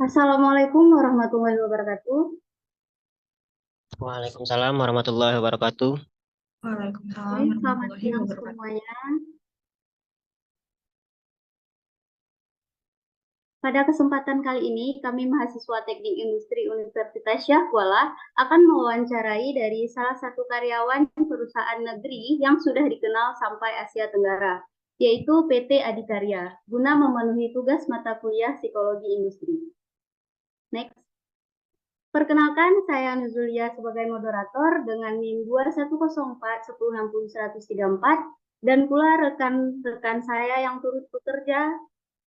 Assalamualaikum warahmatullahi wabarakatuh. Waalaikumsalam warahmatullahi wabarakatuh. Waalaikumsalam Baik, selamat warahmatullahi siang wabarakatuh. semuanya. Pada kesempatan kali ini, kami mahasiswa Teknik Industri Universitas Syahkuala akan mewawancarai dari salah satu karyawan perusahaan negeri yang sudah dikenal sampai Asia Tenggara, yaitu PT Adikarya, guna memenuhi tugas mata kuliah Psikologi Industri. Next. Perkenalkan, saya Nuzulia sebagai moderator dengan NIM 2104 dan pula rekan-rekan saya yang turut bekerja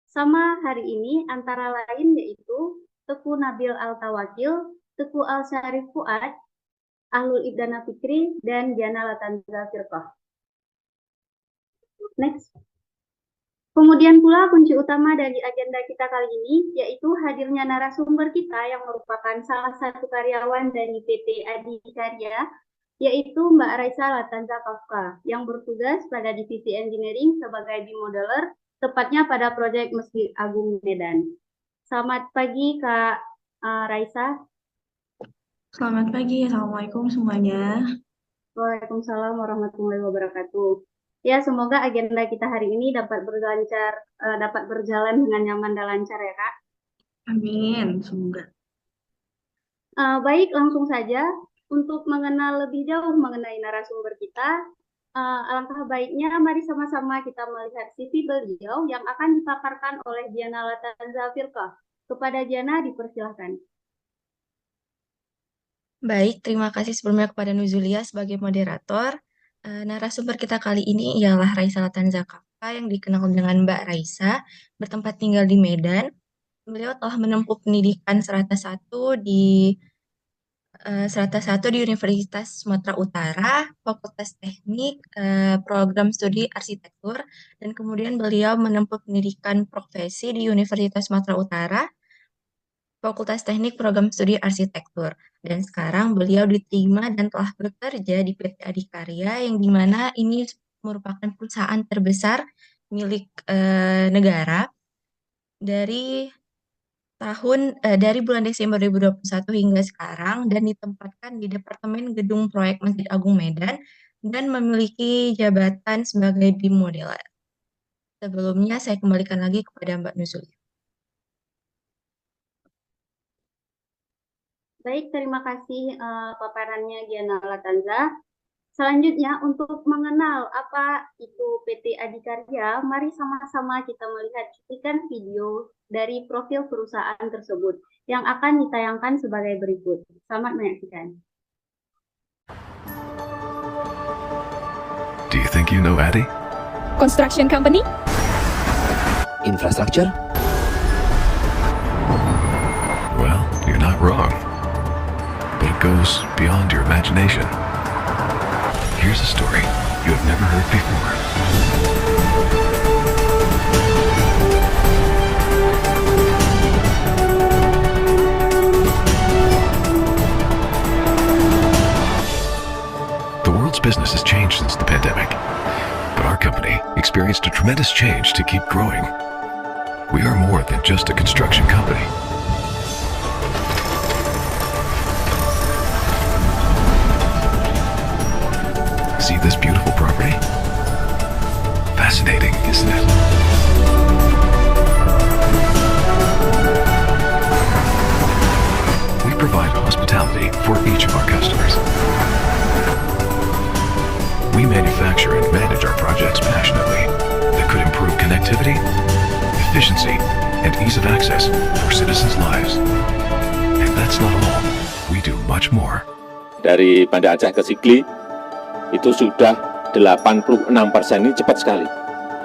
sama hari ini antara lain yaitu Teku Nabil Al-Tawakil, Teku Al-Syarif Fuad, Ahlul Ibdana Fikri, dan Jana Latanza Firqah. Next. Kemudian pula kunci utama dari agenda kita kali ini yaitu hadirnya narasumber kita yang merupakan salah satu karyawan dari PT Adikarya, yaitu Mbak Raisa Latanza Kafka yang bertugas pada divisi engineering sebagai BIM modeler, tepatnya pada proyek Masjid Agung Medan. Selamat pagi Kak Raisa. Selamat pagi, Assalamualaikum semuanya. Waalaikumsalam warahmatullahi wabarakatuh. Ya, semoga agenda kita hari ini dapat berjalan dengan nyaman dan lancar ya, Kak. Amin, semoga. Baik, langsung saja untuk mengenal lebih jauh mengenai narasumber kita. Alangkah baiknya mari sama-sama kita melihat CV beliau yang akan dipaparkan oleh Diana Latanza Firqah. Kepada Diana dipersilahkan. Baik, terima kasih sebelumnya kepada Nuzulia sebagai moderator. Narasumber kita kali ini ialah Raisa Latanza Kafka yang dikenal dengan Mbak Raisa, bertempat tinggal di Medan. Beliau telah menempuh pendidikan Serata 1 di Universitas Sumatera Utara, Fakultas Teknik, program studi arsitektur, dan kemudian beliau menempuh pendidikan profesi di Universitas Sumatera Utara, Fakultas Teknik Program Studi Arsitektur. Dan sekarang beliau diterima dan telah bekerja di PT Adikarya yang dimana ini merupakan perusahaan terbesar milik negara dari bulan Desember 2021 hingga sekarang dan ditempatkan di Departemen Gedung Proyek Masjid Agung Medan dan memiliki jabatan sebagai BIM modeler. Sebelumnya saya kembalikan lagi kepada Mbak Nuzul. Baik, terima kasih paparannya Diana Latanza. Selanjutnya, untuk mengenal apa itu PT Adikarya, mari sama-sama kita melihat cuplikan video dari profil perusahaan tersebut yang akan ditayangkan sebagai berikut. Selamat menyaksikan. Do you think you know Adi? Construction company? Infrastructure? Well, you're not wrong. But it goes beyond your imagination. Here's a story you have never heard before. The world's business has changed since the pandemic, but our company experienced a tremendous change to keep growing. We are more than just a construction company. See this beautiful property? Fascinating, isn't it? We provide hospitality for each of our customers. We manufacture and manage our projects passionately that could improve connectivity, efficiency, and ease of access for citizens' lives. And that's not all. We do much more. Dari Banda Aceh ke Sigli itu sudah 86% ini cepat sekali,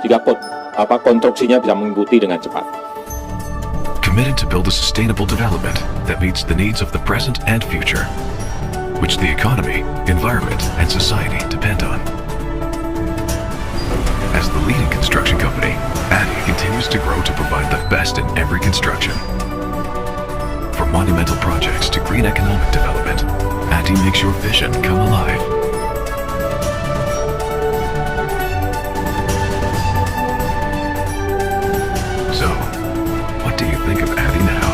jika konstruksinya bisa mengikuti dengan cepat. Committed to build a sustainable development that meets the needs of the present and future, which the economy, environment, and society depend on. As the leading construction company, ADI continues to grow to provide the best in every construction. From monumental projects to green economic development, ADI makes your vision come alive. So, what do you think of ADI now?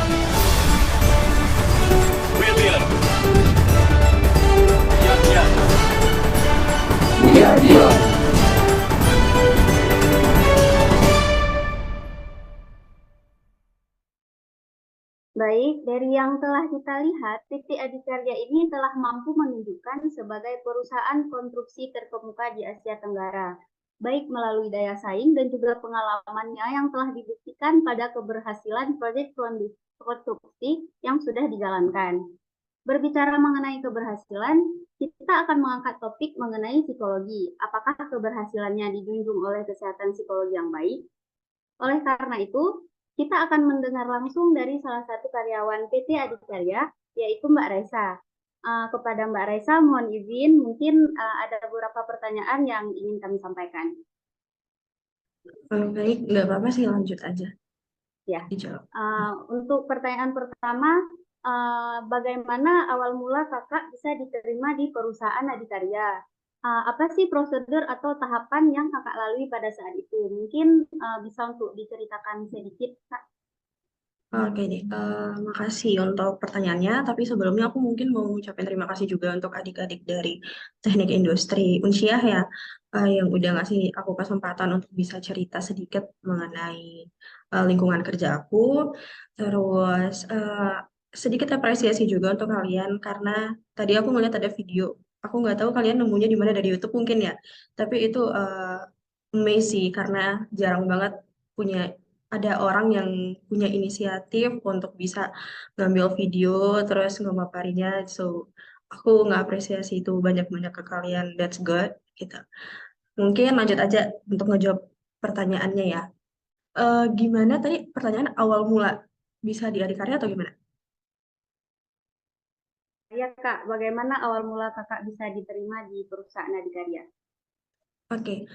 Baik, dari yang telah kita lihat, PT Adikarya ini telah mampu menunjukkan sebagai perusahaan konstruksi terkemuka di Asia Tenggara, baik melalui daya saing dan juga pengalamannya yang telah dibuktikan pada keberhasilan proyek konstruksi yang sudah dijalankan. Berbicara mengenai keberhasilan, kita akan mengangkat topik mengenai psikologi. Apakah keberhasilannya dijunjung oleh kesehatan psikologi yang baik? Oleh karena itu, kita akan mendengar langsung dari salah satu karyawan PT Adikarya, yaitu Mbak Raisa. Kepada Mbak Raisa, mohon izin, mungkin ada beberapa pertanyaan yang ingin kami sampaikan. Baik, nggak apa-apa sih, lanjut aja. Ya. Dijawab. Untuk pertanyaan pertama, bagaimana awal mula kakak bisa diterima di perusahaan Adikarya? Apa sih prosedur atau tahapan yang kakak lalui pada saat itu? Mungkin bisa untuk diceritakan sedikit, Kak. Oke deh, makasih untuk pertanyaannya. Tapi sebelumnya aku mungkin mau ngucapin terima kasih juga untuk adik-adik dari Teknik Industri Unsyah ya, yang udah ngasih aku kesempatan untuk bisa cerita sedikit mengenai lingkungan kerja aku. Terus sedikit apresiasi juga untuk kalian karena tadi aku ngeliat ada video. Aku nggak tahu kalian nemunya di mana, dari YouTube mungkin ya. Tapi itu amazing karena jarang banget ada orang yang punya inisiatif untuk bisa ngambil video terus ngemaparinya. So aku ngapresiasi itu banyak-banyak ke kalian. That's good gitu. Mungkin lanjut aja untuk ngejawab pertanyaannya ya. Gimana tadi pertanyaan awal mula bisa di Adikarya atau gimana? Ya, Kak, bagaimana awal mula kakak bisa diterima di perusahaan Adikarya? Oke,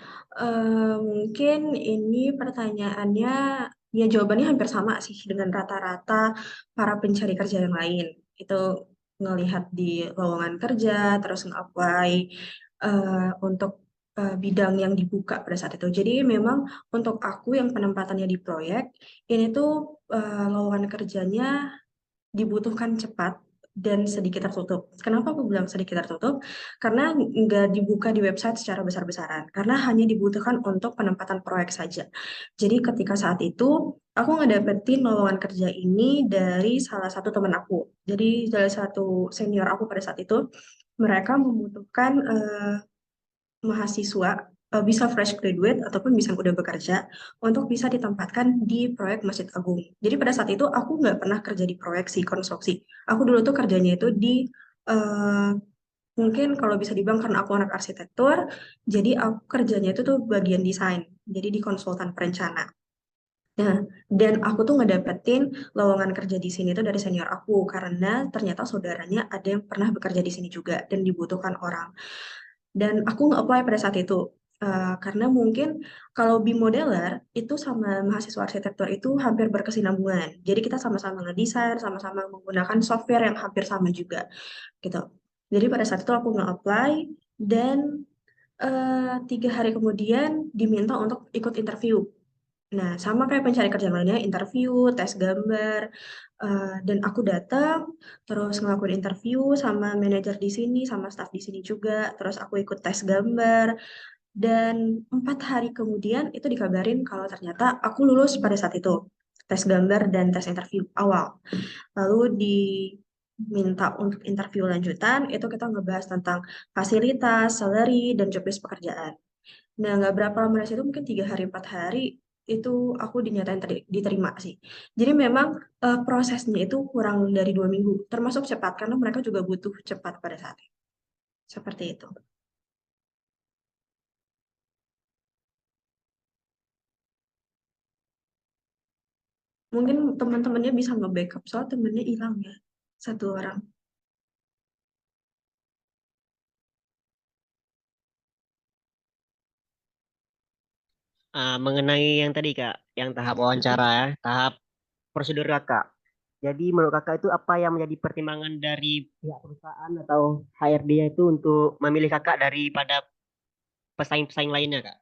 mungkin ini pertanyaannya ya jawabannya hampir sama sih dengan rata-rata para pencari kerja yang lain. Itu ngelihat di lowongan kerja, terus nge-apply untuk bidang yang dibuka pada saat itu. Jadi memang untuk aku yang penempatannya di proyek, ini tuh lowongan kerjanya dibutuhkan cepat dan sedikit tertutup. Kenapa aku bilang sedikit tertutup? Karena nggak dibuka di website secara besar-besaran, karena hanya dibutuhkan untuk penempatan proyek saja. Jadi ketika saat itu, aku ngedapetin lowongan kerja ini dari salah satu teman aku. Jadi dari satu senior aku pada saat itu, mereka membutuhkan mahasiswa, bisa fresh graduate ataupun bisa yang udah bekerja untuk bisa ditempatkan di proyek Masjid Agung. Jadi pada saat itu aku nggak pernah kerja di proyek konstruksi. Aku dulu tuh kerjanya itu di mungkin kalau bisa dibilang karena aku anak arsitektur, jadi aku kerjanya itu tuh bagian desain, jadi di konsultan perencana. Nah, dan aku tuh ngedapetin lowongan kerja di sini tuh dari senior aku karena ternyata saudaranya ada yang pernah bekerja di sini juga dan dibutuhkan orang. Dan aku nge-apply pada saat itu. Karena mungkin kalau BIM modeler itu sama mahasiswa arsitektur itu hampir berkesinambungan. Jadi kita sama-sama ngedesain, sama-sama menggunakan software yang hampir sama juga gitu. Jadi pada saat itu aku nge-apply dan 3 hari kemudian diminta untuk ikut interview. Nah, sama kayak pencari kerja lainnya, interview, tes gambar, dan aku datang, terus ngelakuin interview sama manajer di sini, sama staff di sini juga, terus aku ikut tes gambar, dan 4 hari kemudian itu dikabarin kalau ternyata aku lulus pada saat itu, tes gambar dan tes interview awal. Lalu diminta untuk interview lanjutan, itu kita ngebahas tentang fasilitas, salary, dan job desk pekerjaan. Nah, nggak berapa lama dari situ, mungkin 3 hari, 4 hari, itu aku dinyatain diterima sih. Jadi memang prosesnya itu kurang dari 2 minggu, termasuk cepat, karena mereka juga butuh cepat pada saat itu. Seperti itu. Mungkin teman-temannya bisa nge-backup, soal temennya hilang ya, 1 orang. Mengenai yang tadi Kak, yang tahap wawancara ya, tahap prosedur Kakak. Jadi menurut Kakak itu apa yang menjadi pertimbangan dari pihak perusahaan atau HRD-nya itu untuk memilih Kakak daripada pesaing-pesaing lainnya Kak?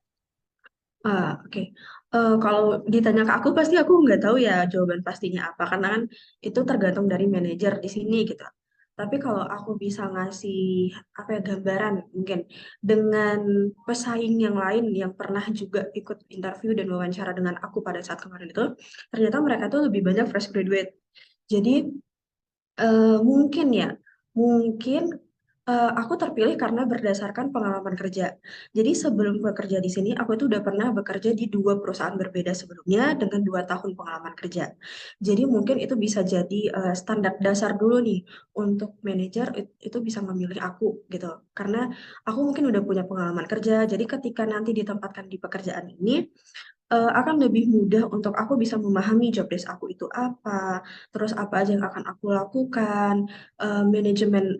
Oke. Kalau ditanya ke aku, pasti aku nggak tahu ya jawaban pastinya apa, karena kan itu tergantung dari manajer di sini gitu. Tapi kalau aku bisa ngasih apa ya gambaran mungkin dengan pesaing yang lain yang pernah juga ikut interview dan wawancara dengan aku pada saat kemarin itu, ternyata mereka tuh lebih banyak fresh graduate. Jadi mungkin ya, mungkin aku terpilih karena berdasarkan pengalaman kerja. Jadi sebelum bekerja di sini, aku itu udah pernah bekerja di 2 perusahaan berbeda sebelumnya dengan 2 tahun pengalaman kerja. Jadi mungkin itu bisa jadi standar dasar dulu nih untuk manajer itu bisa memilih aku gitu. Karena aku mungkin udah punya pengalaman kerja. Jadi ketika nanti ditempatkan di pekerjaan ini, akan lebih mudah untuk aku bisa memahami job desk aku itu apa, terus apa aja yang akan aku lakukan, manajemen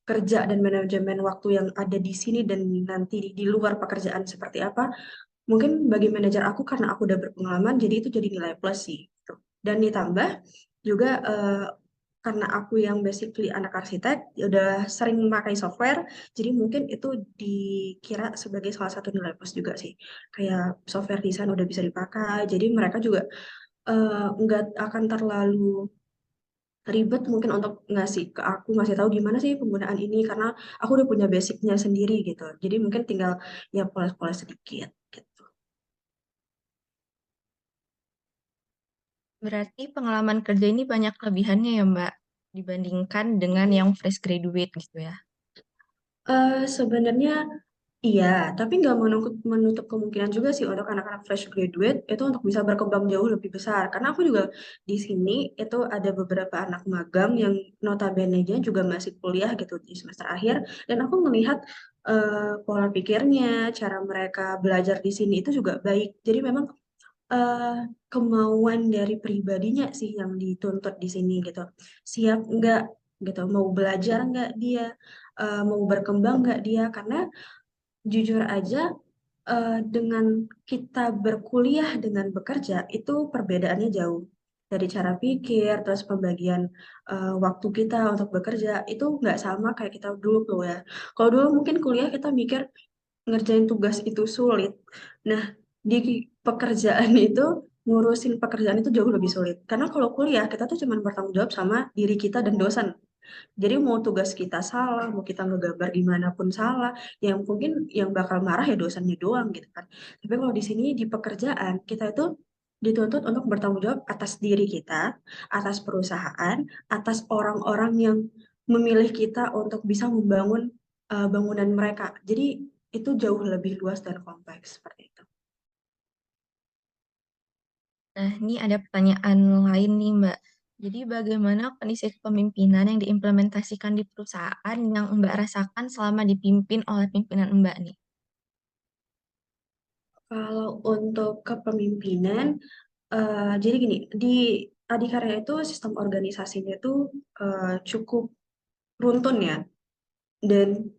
kerja dan manajemen waktu yang ada di sini dan nanti di luar pekerjaan seperti apa. Mungkin bagi manajer aku karena aku udah berpengalaman, jadi itu jadi nilai plus sih. Gitu. Dan ditambah juga karena aku yang basically anak arsitek, ya udah sering memakai software, jadi mungkin itu dikira sebagai salah satu nilai plus juga sih. Kayak software desain udah bisa dipakai, jadi mereka juga nggak akan terlalu ribet mungkin untuk ngasih tahu gimana sih penggunaan ini karena aku udah punya basicnya sendiri gitu. Jadi mungkin tinggal ya poles-poles sedikit gitu. Berarti pengalaman kerja ini banyak kelebihannya ya, Mbak, dibandingkan dengan yang fresh graduate gitu ya. Sebenarnya iya, tapi nggak menutup kemungkinan juga sih untuk anak-anak fresh graduate itu untuk bisa berkembang jauh lebih besar. Karena aku juga di sini itu ada beberapa anak magang yang notabene-nya juga masih kuliah gitu di semester akhir, dan aku melihat pola pikirnya, cara mereka belajar di sini itu juga baik. Jadi memang kemauan dari pribadinya sih yang dituntut di sini gitu. Siap nggak gitu, mau belajar nggak dia, mau berkembang nggak dia, karena jujur aja dengan kita berkuliah dengan bekerja itu perbedaannya jauh. Dari cara pikir, terus pembagian waktu kita untuk bekerja itu nggak sama kayak kita dulu tuh ya. Kalau dulu mungkin kuliah kita mikir ngerjain tugas itu sulit. Nah, di pekerjaan itu ngurusin pekerjaan itu jauh lebih sulit. Karena kalau kuliah kita tuh cuma bertanggung jawab sama diri kita dan dosen. Jadi mau tugas kita salah, mau kita ngegambar gimana pun salah, yang mungkin yang bakal marah ya dosennya doang gitu kan. Tapi kalau di sini di pekerjaan kita itu dituntut untuk bertanggung jawab atas diri kita, atas perusahaan, atas orang-orang yang memilih kita untuk bisa membangun bangunan mereka. Jadi itu jauh lebih luas dan kompleks seperti itu. Nah, ini ada pertanyaan lain nih, Mbak. Jadi bagaimana kondisi kepemimpinan yang diimplementasikan di perusahaan yang Mbak rasakan selama dipimpin oleh pimpinan Mbak nih? Kalau untuk kepemimpinan, jadi gini, di Adikarya itu sistem organisasinya itu cukup runtun ya. Dan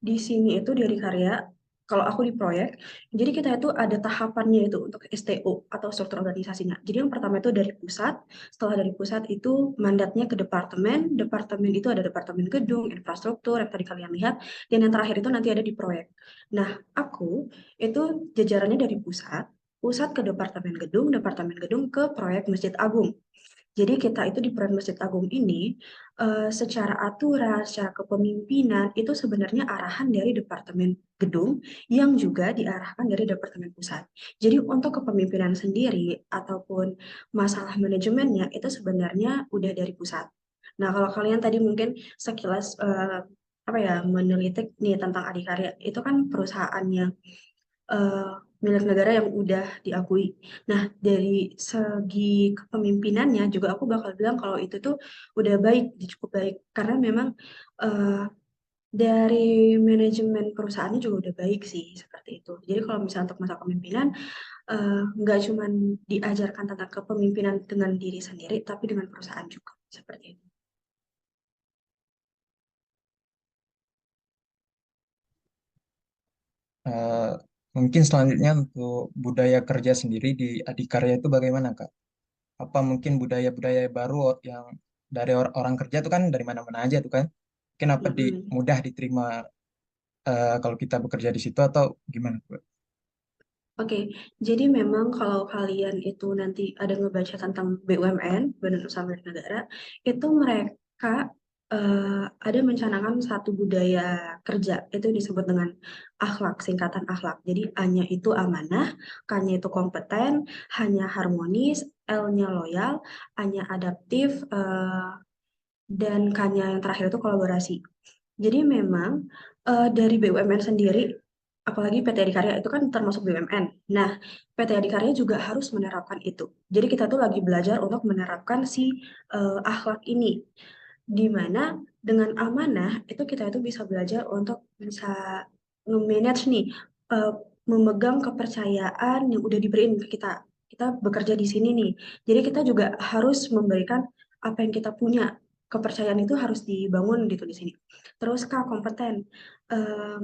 di sini itu di Adikarya, kalau aku di proyek, jadi kita itu ada tahapannya itu untuk STO atau struktur organisasinya. Jadi yang pertama itu dari pusat, setelah dari pusat itu mandatnya ke departemen, departemen itu ada departemen gedung, infrastruktur, yang tadi kalian lihat, dan yang terakhir itu nanti ada di proyek. Nah, aku itu jajarannya dari pusat, pusat ke departemen gedung ke proyek Masjid Agung. Jadi kita itu di Proyek Masjid Agung ini secara aturan, secara kepemimpinan itu sebenarnya arahan dari Departemen Gedung yang juga diarahkan dari Departemen Pusat. Jadi untuk kepemimpinan sendiri ataupun masalah manajemennya itu sebenarnya udah dari pusat. Nah, kalau kalian tadi mungkin sekilas apa ya menelitik nih tentang Adikarya, itu kan perusahaan yang eh, milik negara yang udah diakui. Nah, dari segi kepemimpinannya juga aku bakal bilang kalau itu tuh udah baik, cukup baik. Karena memang eh, dari manajemen perusahaannya juga udah baik sih, seperti itu. Jadi kalau misalnya untuk masa kepemimpinan, nggak cuma diajarkan tentang kepemimpinan dengan diri sendiri, tapi dengan perusahaan juga, seperti itu. Eh, Mungkin selanjutnya untuk budaya kerja sendiri di Adikarya itu bagaimana, Kak? Apa mungkin budaya-budaya baru yang dari orang kerja itu kan dari mana-mana aja tuh kan? Mungkin apa Mm-mm. mudah diterima kalau kita bekerja di situ atau gimana, Kak? Oke, jadi memang kalau kalian itu nanti ada ngebaca tentang BUMN, Badan Usaha Milik Negara, itu mereka Kak, ada mencanangkan satu budaya kerja, itu disebut dengan akhlak, singkatan akhlak. Jadi A-nya itu amanah, K-nya itu kompeten, H-nya harmonis, L-nya loyal, A-nya adaptif, dan K-nya yang terakhir itu kolaborasi. Jadi memang dari BUMN sendiri, apalagi PT Adikarya itu kan termasuk BUMN. Nah, PT Adikarya juga harus menerapkan itu. Jadi kita tuh lagi belajar untuk menerapkan si akhlak ini, di mana dengan amanah itu kita itu bisa belajar untuk bisa nge-manage nih, eh, memegang kepercayaan yang udah diberiin ke kita. Kita bekerja di sini nih. Jadi kita juga harus memberikan apa yang kita punya. Kepercayaan itu harus dibangun gitu di sini. Terus Kak, kompeten.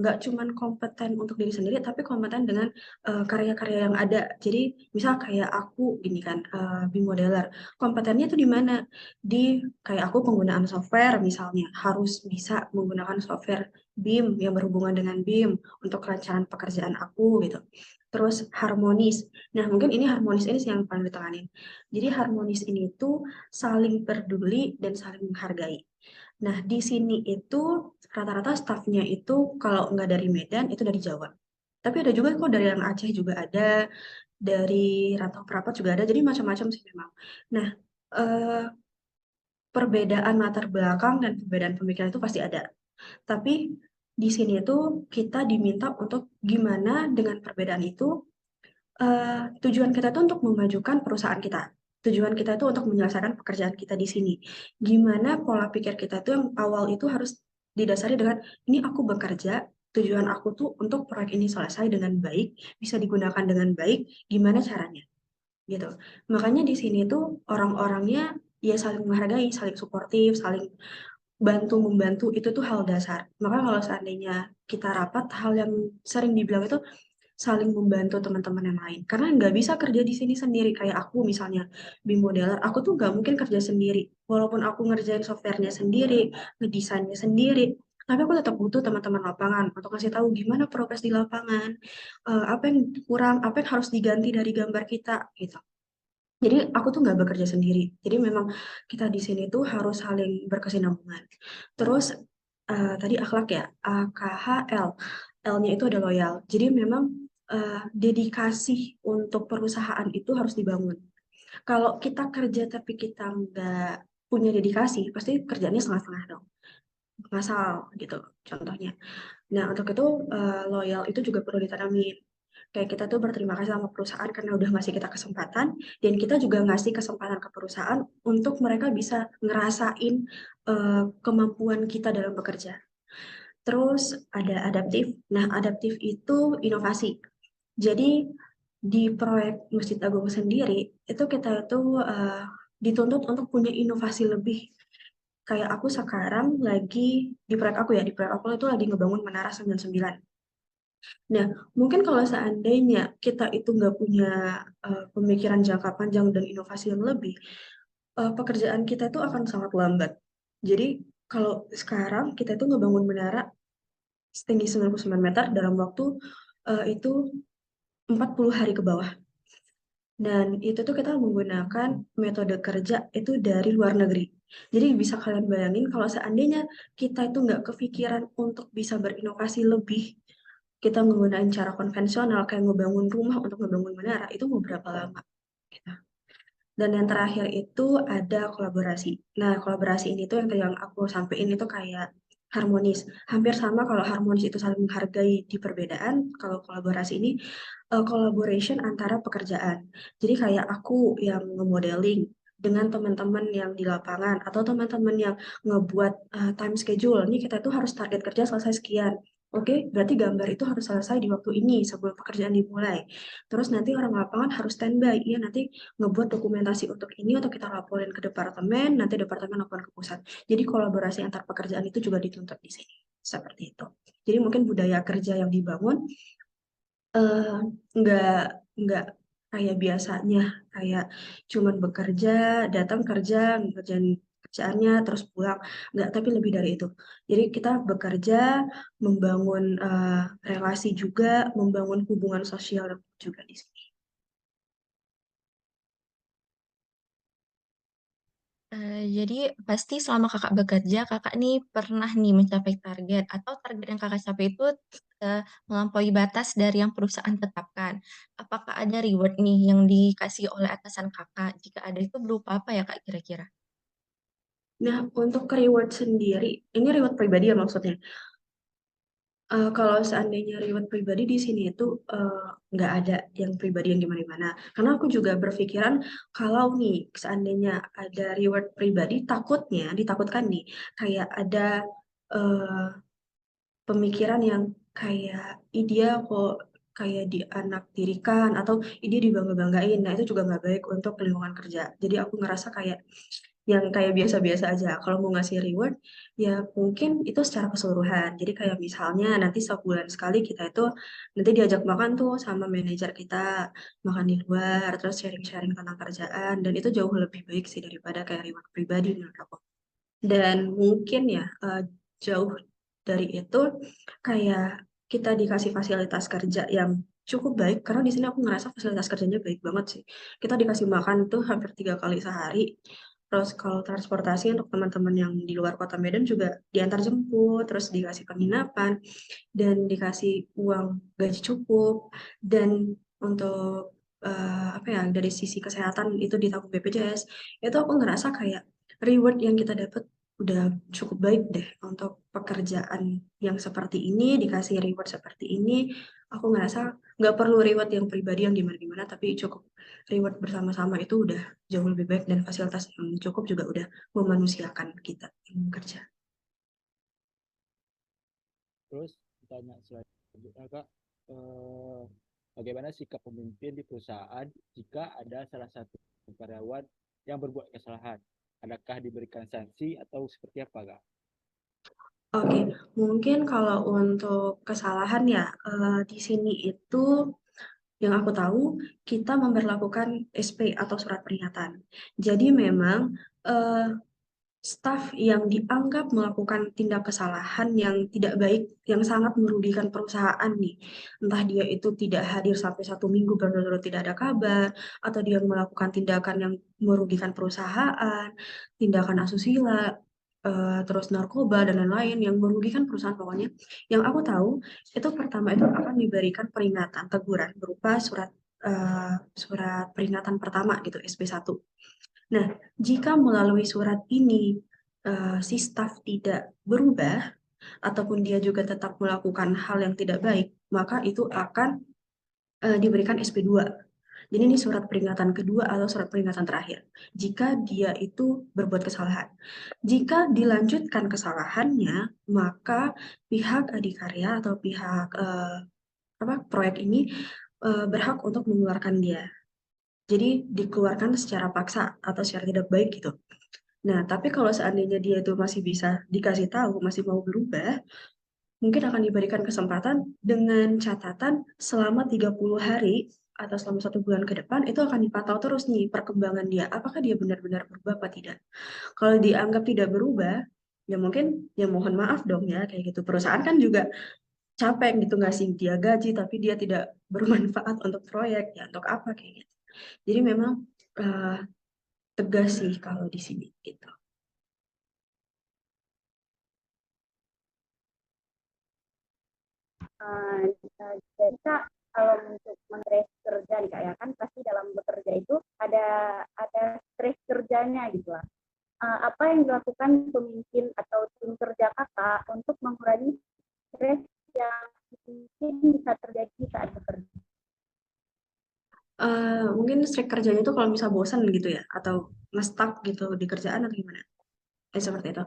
Nggak cuman kompeten untuk diri sendiri, tapi kompeten dengan karya-karya yang ada. Jadi misal kayak aku gini kan, BIM modeler. Kompetennya itu di mana? Di kayak aku penggunaan software misalnya, harus bisa menggunakan software BIM yang berhubungan dengan BIM untuk kelancaran pekerjaan aku gitu. Terus harmonis. Nah, mungkin ini harmonis ini sih yang paling ditekanin. Jadi harmonis ini tuh saling peduli dan saling menghargai. Nah, di sini itu rata-rata stafnya itu kalau nggak dari Medan, itu dari Jawa. Tapi ada juga kok dari yang Aceh juga ada, dari Rantau Perapat juga ada, jadi macam-macam sih memang. Nah, eh, perbedaan latar belakang dan perbedaan pemikiran itu pasti ada. Tapi di sini itu kita diminta untuk gimana dengan perbedaan itu, tujuan kita itu untuk memajukan perusahaan kita. Tujuan kita itu untuk menyelesaikan pekerjaan kita di sini. Gimana pola pikir kita itu yang awal itu harus didasari dengan, ini aku bekerja, tujuan aku tuh untuk proyek ini selesai dengan baik, bisa digunakan dengan baik, gimana caranya? Gitu. Makanya di sini tuh orang-orangnya ya saling menghargai, saling suportif, saling bantu membantu, itu tuh hal dasar. Maka kalau seandainya kita rapat, hal yang sering dibilang itu saling membantu teman-teman yang lain. Karena nggak bisa kerja di sini sendiri. Kayak aku misalnya, BIM modeler, aku tuh nggak mungkin kerja sendiri. Walaupun aku ngerjain softwarenya sendiri, ngedesainnya sendiri, tapi aku tetap butuh teman-teman lapangan untuk kasih tahu gimana progres di lapangan, apa yang kurang, apa yang harus diganti dari gambar kita, gitu. Jadi aku tuh nggak bekerja sendiri. Jadi memang kita di sini tuh harus saling berkesinambungan. Terus tadi akhlak ya, AKHL. L-nya itu ada loyal. Jadi memang dedikasi untuk perusahaan itu harus dibangun. Kalau kita kerja tapi kita nggak punya dedikasi, pasti kerjanya setengah-setengah dong. Ngasal gitu contohnya. Nah, untuk itu loyal itu juga perlu ditanamin. Kayak kita tuh berterima kasih sama perusahaan karena udah ngasih kita kesempatan, dan kita juga ngasih kesempatan ke perusahaan untuk mereka bisa ngerasain kemampuan kita dalam bekerja. Terus ada adaptif. Nah, adaptif itu inovasi. Jadi di proyek Masjid Agung sendiri, itu kita itu dituntut untuk punya inovasi lebih. Kayak aku sekarang lagi di proyek aku ya, di proyek aku itu lagi ngebangun Menara 99. Nah, mungkin kalau seandainya kita itu nggak punya pemikiran jangka panjang dan inovasi yang lebih, pekerjaan kita itu akan sangat lambat. Jadi, kalau sekarang kita itu ngebangun menara setinggi 99 meter dalam waktu itu 40 hari ke bawah. Dan itu tuh kita menggunakan metode kerja itu dari luar negeri. Jadi bisa kalian bayangin kalau seandainya kita itu nggak kepikiran untuk bisa berinovasi lebih, kita menggunakan cara konvensional kayak ngebangun rumah untuk ngebangun menara, itu mau berapa lama? Gitu. Dan yang terakhir itu ada kolaborasi. Nah, kolaborasi ini tuh yang tadi yang aku sampaikan itu kayak harmonis. Hampir sama kalau harmonis itu saling menghargai di perbedaan, kalau kolaborasi ini collaboration antara pekerjaan. Jadi kayak aku yang nge-modeling dengan teman-teman yang di lapangan atau teman-teman yang ngebuat time schedule. Ini kita tuh harus target kerja selesai sekian. Oke, berarti gambar itu harus selesai di waktu ini sebelum pekerjaan dimulai. Terus nanti orang lapangan harus standby. Iya, nanti ngebuat dokumentasi untuk ini untuk kita laporin ke departemen, nanti departemen laporin ke pusat. Jadi kolaborasi antar pekerjaan itu juga dituntut di sini. Seperti itu. Jadi mungkin budaya kerja yang dibangun eh, nggak nggak kayak biasanya, kayak cuman bekerja, datang kerja, ngerjain kerjaannya terus pulang, nggak, tapi lebih dari itu. Jadi kita bekerja, membangun relasi juga, membangun hubungan sosial juga di sini. Jadi pasti selama Kakak bekerja, Kakak nih pernah nih mencapai target atau target yang Kakak capai itu, melampaui batas dari yang perusahaan tetapkan. Apakah ada reward nih yang dikasih oleh atasan Kakak? Jika ada itu berupa apa ya, Kak, kira-kira? Nah, untuk reward sendiri, ini reward pribadi ya maksudnya. Kalau seandainya reward pribadi di sini itu nggak ada yang pribadi yang gimana-gimana. Karena aku juga berpikiran kalau nih seandainya ada reward pribadi, ditakutkan nih kayak ada eh, pemikiran yang kayak ih dia kok kayak dianaktirikan atau ih dia dibangga-banggain. Nah, itu juga nggak baik untuk lingkungan kerja. Jadi aku ngerasa kayak yang kayak biasa-biasa aja. Kalau mau ngasih reward, ya mungkin itu secara keseluruhan. Jadi kayak misalnya nanti sebulan sekali kita itu nanti diajak makan tuh sama manajer kita, makan di luar, terus sharing-sharing tentang kerjaan, dan itu jauh lebih baik sih daripada kayak reward pribadi menurut aku. Dan mungkin ya jauh dari itu kayak kita dikasih fasilitas kerja yang cukup baik karena di sini aku ngerasa fasilitas kerjanya baik banget sih. Kita dikasih makan tuh hampir 3 kali sehari. Terus kalau transportasi untuk teman-teman yang di luar kota Medan juga diantar jemput, terus dikasih penginapan dan dikasih uang gaji cukup dan untuk apa ya dari sisi kesehatan itu ditanggung BPJS. Itu aku ngerasa kayak reward yang kita dapat udah cukup baik deh untuk pekerjaan yang seperti ini, dikasih reward seperti ini. Aku ngerasa nggak perlu reward yang pribadi yang gimana-gimana, tapi cukup reward bersama-sama itu udah jauh lebih baik dan fasilitas yang cukup juga udah memanusiakan kita yang bekerja. Terus ditanya selanjutnya Kak, eh, bagaimana sikap pemimpin di perusahaan jika ada salah satu karyawan yang berbuat kesalahan? Adakah diberikan sanksi atau seperti apa Kak? Oke, mungkin kalau untuk kesalahan ya, di sini itu yang aku tahu kita memberlakukan SP atau surat peringatan. Jadi memang staf yang dianggap melakukan tindak kesalahan yang tidak baik, yang sangat merugikan perusahaan nih. Entah dia itu tidak hadir sampai 1 minggu berturut-turut tidak ada kabar, atau dia melakukan tindakan yang merugikan perusahaan, tindakan asusila, terus narkoba dan lain-lain yang merugikan perusahaan pokoknya. Yang aku tahu itu pertama itu akan diberikan peringatan teguran berupa surat peringatan pertama gitu SP1. Nah, jika melalui surat ini si staf tidak berubah ataupun dia juga tetap melakukan hal yang tidak baik, maka itu akan diberikan SP2. Jadi ini surat peringatan kedua atau surat peringatan terakhir. Jika dia itu berbuat kesalahan. Jika dilanjutkan kesalahannya, maka pihak adikarya atau pihak proyek ini berhak untuk mengeluarkan dia. Jadi dikeluarkan secara paksa atau secara tidak baik gitu. Nah, tapi kalau seandainya dia itu masih bisa dikasih tahu, masih mau berubah, mungkin akan diberikan kesempatan dengan catatan selama 30 hari atau selama 1 bulan ke depan itu akan dipantau terus nih perkembangan dia. Apakah dia benar-benar berubah apa tidak? Kalau dianggap tidak berubah, ya mungkin ya mohon maaf dong ya kayak gitu. Perusahaan kan juga capek gitu ngasih dia gaji tapi dia tidak bermanfaat untuk proyek ya untuk apa kayak gitu. Jadi memang tegas sih kalau di sini gitu. Jadi Kak, kalau untuk men-stres kerja nih Kak ya, kan pasti dalam bekerja itu ada stres kerjanya gitu lah. Apa yang dilakukan pemimpin atau tim kerja Kakak untuk mengurangi stres yang mungkin bisa terjadi saat bekerja? Mungkin stres kerjanya itu kalau misal bosan gitu ya, atau nge-stuck gitu di kerjaan atau gimana? Seperti itu.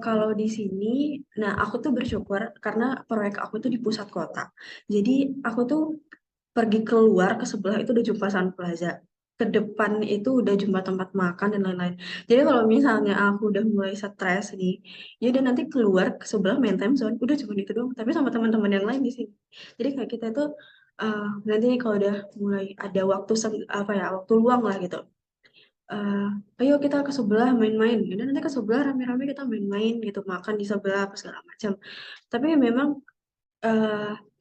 Kalau di sini, nah aku tuh bersyukur karena proyek aku tuh di pusat kota. Jadi aku tuh pergi keluar ke sebelah itu udah Jumpa Sun Plaza. Ke depan itu udah jumpa tempat makan dan lain-lain. Jadi kalau misalnya aku udah mulai stres nih, ya udah nanti keluar ke sebelah main time zone, udah cuma itu doang. Tapi sama teman-teman yang lain di sini. Jadi kayak kita itu nanti kalau udah mulai ada waktu waktu luang lah gitu. Ayo kita ke sebelah main-main. Yaudah nanti ke sebelah rame-rame kita main-main gitu, makan di sebelah apa segala macam. Tapi memang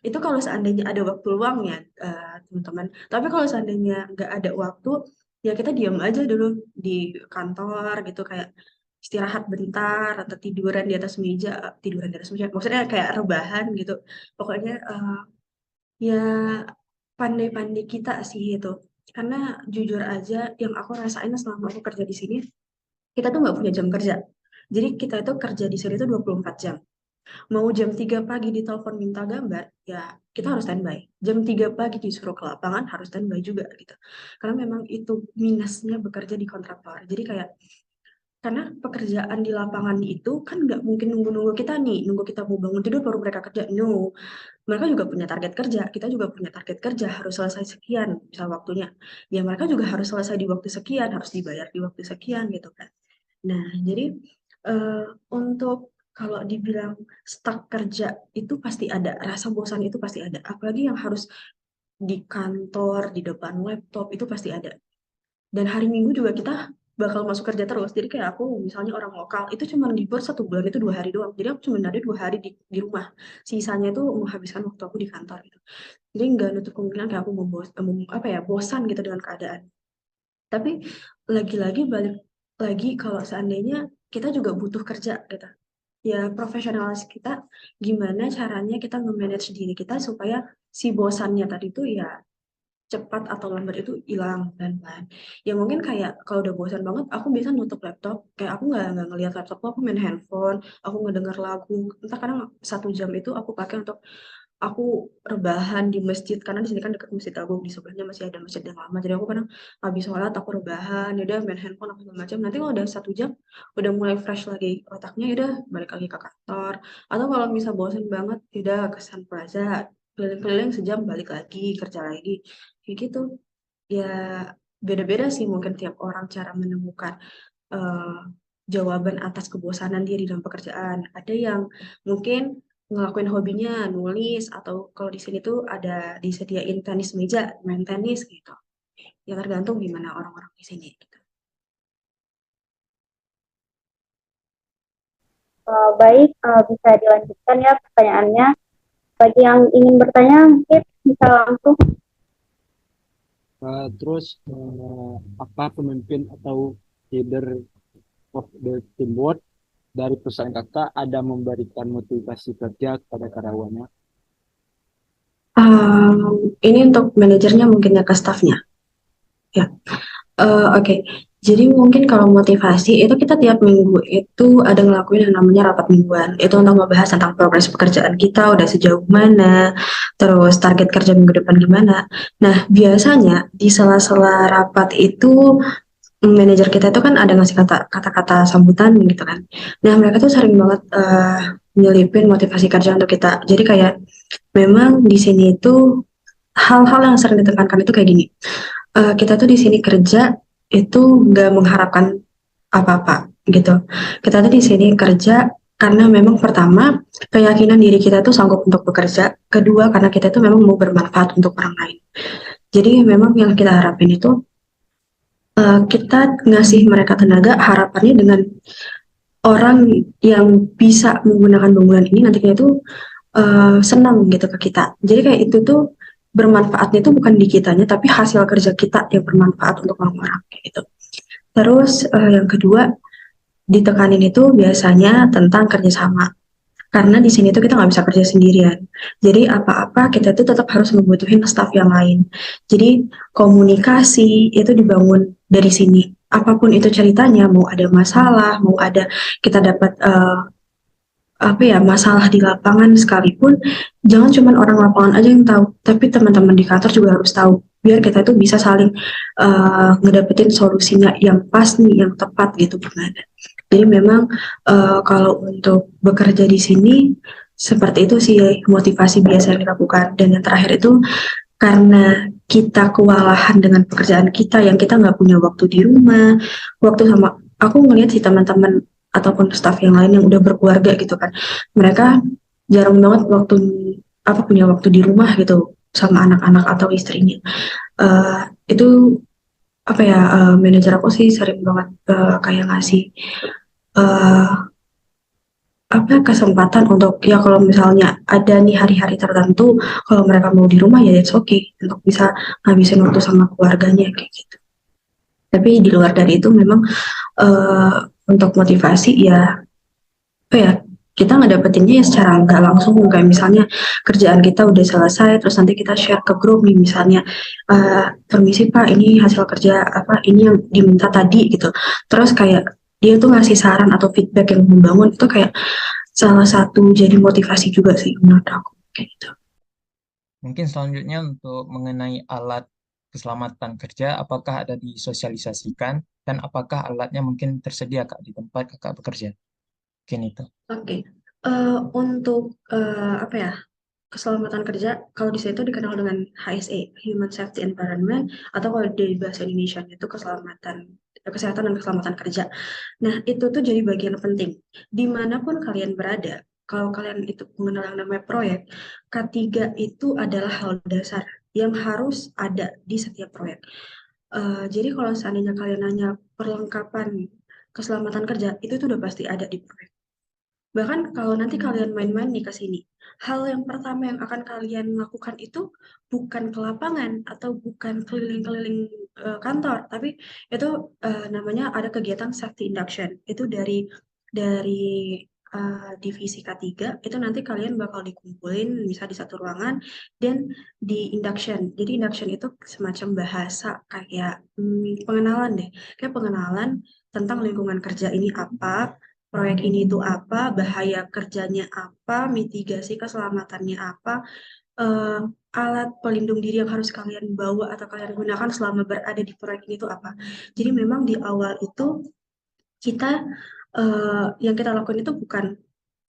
itu kalau seandainya ada waktu luang ya teman-teman. Tapi kalau seandainya nggak ada waktu, ya kita diam aja dulu di kantor gitu, kayak istirahat bentar atau tiduran di atas meja, maksudnya kayak rebahan gitu. Pokoknya ya pandai-pandai kita sih itu. Karena jujur aja yang aku rasain selama aku kerja di sini, kita tuh nggak punya jam kerja. Jadi kita itu kerja di sini tuh 24 jam. Mau jam 3 pagi ditelepon minta gambar, ya kita harus standby. Jam 3 pagi disuruh ke lapangan, harus standby juga gitu. Karena memang itu minusnya bekerja di kontraktor. Jadi kayak, karena pekerjaan di lapangan itu kan nggak mungkin nunggu-nunggu kita nih, nunggu kita mau bangun tidur baru mereka kerja. No, mereka juga punya target kerja, kita juga punya target kerja, harus selesai sekian, misal waktunya. Ya mereka juga harus selesai di waktu sekian, harus dibayar di waktu sekian gitu kan. Nah, jadi untuk kalau dibilang stuck kerja itu pasti ada, rasa bosan itu pasti ada. Apalagi yang harus di kantor, di depan laptop, itu pasti ada. Dan hari Minggu juga kita bakal masuk kerja terus. Jadi kayak aku misalnya orang lokal, itu cuma libur 1 bulan itu 2 hari doang. Jadi aku cuma ada 2 hari di rumah. Sisanya itu menghabiskan waktu aku di kantor gitu. Jadi nggak nutup kemungkinan kayak aku bosan gitu dengan keadaan. Tapi lagi-lagi balik lagi kalau seandainya kita juga butuh kerja gitu. Ya profesionalis kita gimana caranya kita nge-manage diri kita supaya si bosannya tadi tuh ya cepat atau lambat itu hilang dan lain. Ya mungkin kayak kalau udah bosan banget, aku bisa nutup laptop. Kayak aku nggak ngelihat laptopku, aku main handphone, aku ngedenger lagu. Entah kadang 1 jam itu aku pakai untuk aku rebahan di masjid, karena di sini kan dekat Masjid Agung, di sebelahnya masih ada masjid yang lama. Jadi aku kadang habis sholat aku rebahan, ya udah main handphone apa segala macam. Nanti kalau udah 1 jam udah mulai fresh lagi otaknya, ya udah balik lagi ke kantor. Atau kalau misal bosan banget, ya udah ke Sun Plaza, keliling-keliling sejam balik lagi kerja lagi. Kayak gitu. Ya beda-beda sih mungkin tiap orang cara menemukan eh, jawaban atas kebosanan dia di dalam pekerjaan. Ada yang mungkin ngelakuin hobinya nulis, atau kalau di sini tuh ada disediain tenis meja, main tenis gitu. Ya tergantung gimana orang-orang di sini gitu. Baik, bisa dilanjutkan ya pertanyaannya. Bagi yang ingin bertanya mungkin bisa langsung. Terus apa pemimpin atau leader of the teamwork dari perusahaan kakak ada memberikan motivasi kerja kepada karyawannya? Ini untuk manajernya mungkin ya, ke staffnya. Ya, oke. Jadi mungkin kalau motivasi itu kita tiap minggu itu ada ngelakuin yang namanya rapat mingguan. Itu untuk membahas tentang progres pekerjaan kita udah sejauh mana, terus target kerja minggu depan gimana. Nah, biasanya di sela-sela rapat itu manajer kita itu kan ada ngasih kata-kata sambutan gitu kan. Nah, mereka tuh sering banget nyelipin motivasi kerja untuk kita. Jadi kayak memang di sini itu hal-hal yang sering ditekankan itu kayak gini. Kita tuh di sini kerja itu nggak mengharapkan apa-apa gitu. Kita tuh di sini kerja karena memang pertama keyakinan diri kita tuh sanggup untuk bekerja. Kedua karena kita tuh memang mau bermanfaat untuk orang lain. Jadi memang yang kita harapin itu kita ngasih mereka tenaga, harapannya dengan orang yang bisa menggunakan bangunan ini nantinya itu senang gitu ke kita. Jadi kayak itu tuh bermanfaatnya itu bukan di kitanya, tapi hasil kerja kita yang bermanfaat untuk orang-orang gitu. Terus yang kedua ditekanin itu biasanya tentang kerjasama. Karena di sini tuh kita nggak bisa kerja sendirian. Jadi apa-apa kita tuh tetap harus membutuhin staff yang lain. Jadi komunikasi itu dibangun dari sini. Apapun itu ceritanya, mau ada masalah, mau ada kita dapat masalah di lapangan sekalipun, jangan cuma orang lapangan aja yang tahu, tapi teman-teman di kantor juga harus tahu, biar kita itu bisa saling ngedapetin solusinya yang pas nih, yang tepat gitu gimana. Jadi memang kalau untuk bekerja di sini seperti itu sih motivasi biasa yang dilakukan. Dan yang terakhir itu karena kita kewalahan dengan pekerjaan kita yang kita nggak punya waktu di rumah, waktu sama aku ngeliat sih teman-teman ataupun staf yang lain yang udah berkeluarga gitu kan, mereka jarang banget punya waktu di rumah gitu sama anak-anak atau istrinya. Itu manajer aku sih sering banget kayak ngasih kesempatan untuk ya kalau misalnya ada nih hari-hari tertentu kalau mereka mau di rumah ya it's okay untuk bisa ngabisin waktu sama keluarganya kayak gitu. Tapi di luar dari itu memang untuk motivasi ya apa ya, kita ngedapetinnya ya secara nggak langsung, kayak misalnya kerjaan kita udah selesai terus nanti kita share ke grup nih misalnya, permisi Pak, ini hasil kerja apa ini yang diminta tadi gitu, terus kayak dia tuh ngasih saran atau feedback yang membangun, itu kayak salah satu jadi motivasi juga sih menurut aku kayak gitu. Mungkin selanjutnya untuk mengenai alat keselamatan kerja, apakah ada disosialisasikan dan apakah alatnya mungkin tersedia Kak di tempat Kakak bekerja? Mungkin itu. Oke, untuk apa ya, keselamatan kerja kalau di situ dikenal dengan HSE, Human Safety Environment, atau kalau di bahasa Indonesia itu kesehatan dan keselamatan kerja. Nah, itu tuh jadi bagian penting. Dimanapun kalian berada, kalau kalian itu mengenal yang namanya proyek, K3 itu adalah hal dasar yang harus ada di setiap proyek. Jadi kalau seandainya kalian nanya perlengkapan keselamatan kerja, itu tuh udah pasti ada di proyek. Bahkan kalau nanti kalian main-main nih ke sini, hal yang pertama yang akan kalian lakukan itu bukan ke lapangan atau bukan keliling-keliling kantor, tapi itu namanya ada kegiatan safety induction. Itu dari divisi K3, itu nanti kalian bakal dikumpulin bisa di satu ruangan dan di induction. Jadi induction itu semacam bahasa kayak pengenalan deh, kayak pengenalan tentang lingkungan kerja ini apa, proyek ini itu apa, bahaya kerjanya apa, mitigasi keselamatannya apa, alat pelindung diri yang harus kalian bawa atau kalian gunakan selama berada di proyek ini itu apa. Jadi memang di awal itu kita yang kita lakukan itu bukan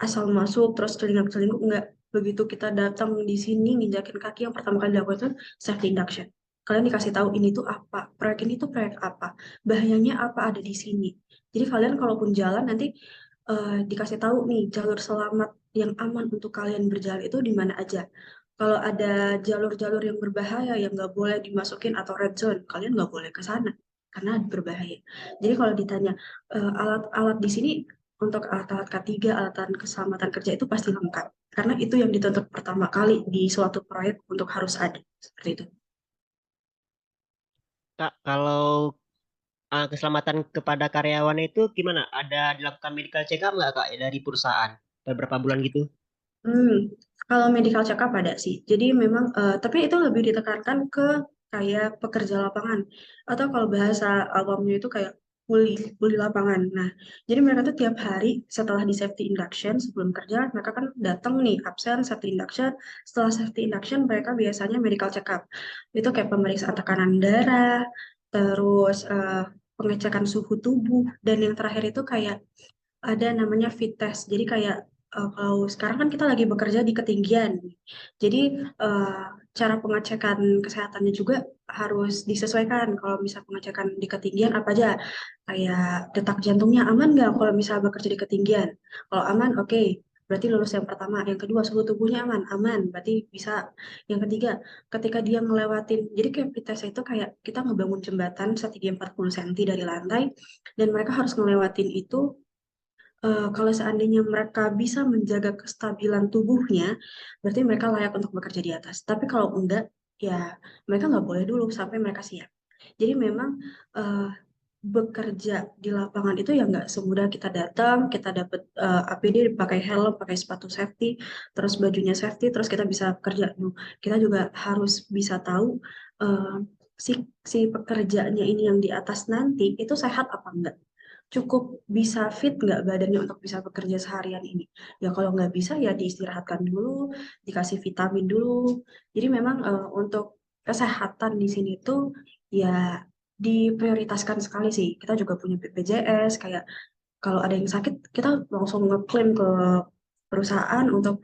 asal masuk terus celingak-celinguk, enggak. Begitu kita datang di sini nginjakin kaki, yang pertama kali dilakukan itu safety induction. Kalian dikasih tahu ini tuh apa, proyek ini tuh proyek apa, bahayanya apa ada di sini. Jadi kalian kalaupun jalan nanti dikasih tahu nih jalur selamat yang aman untuk kalian berjalan itu di mana aja. Kalau ada jalur-jalur yang berbahaya yang nggak boleh dimasukin atau red zone, kalian nggak boleh ke sana karena berbahaya. Jadi kalau ditanya alat-alat di sini, untuk alat-alat K3, alatan keselamatan kerja itu pasti lengkap. Karena itu yang dituntut pertama kali di suatu proyek untuk harus ada. Seperti itu. Kak, kalau keselamatan kepada karyawan itu gimana? Ada dilakukan medical check up nggak Kak dari perusahaan? Beberapa bulan gitu? Kalau medical check up ada sih. Jadi memang, tapi itu lebih ditekankan ke kayak pekerja lapangan. Atau kalau bahasa awamnya itu kayak kuli lapangan. Nah, jadi mereka tuh tiap hari setelah di safety induction sebelum kerja, mereka kan datang nih absen safety induction. Setelah safety induction mereka biasanya medical check up. Itu kayak pemeriksaan tekanan darah, terus pengecekan suhu tubuh, dan yang terakhir itu kayak ada namanya fit test. Jadi kayak kalau sekarang kan kita lagi bekerja di ketinggian. Jadi cara pengecekan kesehatannya juga harus disesuaikan. Kalau misal pengecekan di ketinggian apa aja? Kayak detak jantungnya aman nggak kalau misal bekerja di ketinggian? Kalau aman, oke. Berarti lulus yang pertama. Yang kedua, suhu tubuhnya aman. Aman, berarti bisa. Yang ketiga, ketika dia ngelewatin, jadi kayak fit test itu kayak kita ngebangun jembatan setinggi 40 cm dari lantai, dan mereka harus ngelewatin itu. Kalau seandainya mereka bisa menjaga kestabilan tubuhnya, berarti mereka layak untuk bekerja di atas. Tapi kalau enggak, ya mereka nggak boleh dulu sampai mereka siap. Jadi memang bekerja di lapangan itu ya nggak semudah kita datang, kita dapat APD, pakai helm, pakai sepatu safety, terus bajunya safety, terus kita bisa kerja. Kita juga harus bisa tahu si pekerjanya ini yang di atas nanti itu sehat apa enggak. Cukup bisa fit nggak badannya untuk bisa bekerja seharian ini. Ya kalau nggak bisa ya diistirahatkan dulu, dikasih vitamin dulu. Jadi memang untuk kesehatan di sini tuh ya diprioritaskan sekali sih. Kita juga punya BPJS, kayak kalau ada yang sakit kita langsung ngeklaim ke perusahaan untuk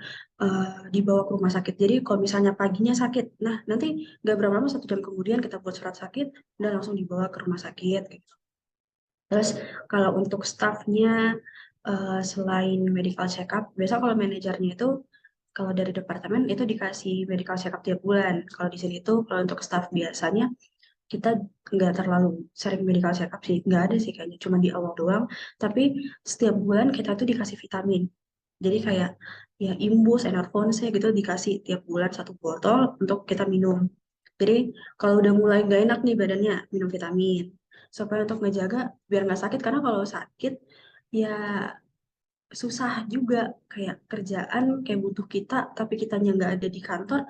dibawa ke rumah sakit. Jadi kalau misalnya paginya sakit, nah nanti nggak berapa lama 1 jam kemudian kita buat surat sakit dan langsung dibawa ke rumah sakit gitu. Terus kalau untuk staffnya, selain medical check up, biasa kalau manajernya itu kalau dari departemen itu dikasih medical check up tiap bulan. Kalau di sini tuh kalau untuk staff biasanya kita nggak terlalu sering medical check up sih, nggak ada sih kayaknya, cuma di awal doang. Tapi setiap bulan kita tuh dikasih vitamin. Jadi kayak ya Imbus, Enervonse gitu dikasih tiap bulan 1 botol untuk kita minum. Jadi kalau udah mulai nggak enak nih badannya, minum vitamin. supaya untuk ngejaga biar nggak sakit, karena kalau sakit ya susah juga, kayak kerjaan kayak butuh kita tapi kitanya nggak ada di kantor,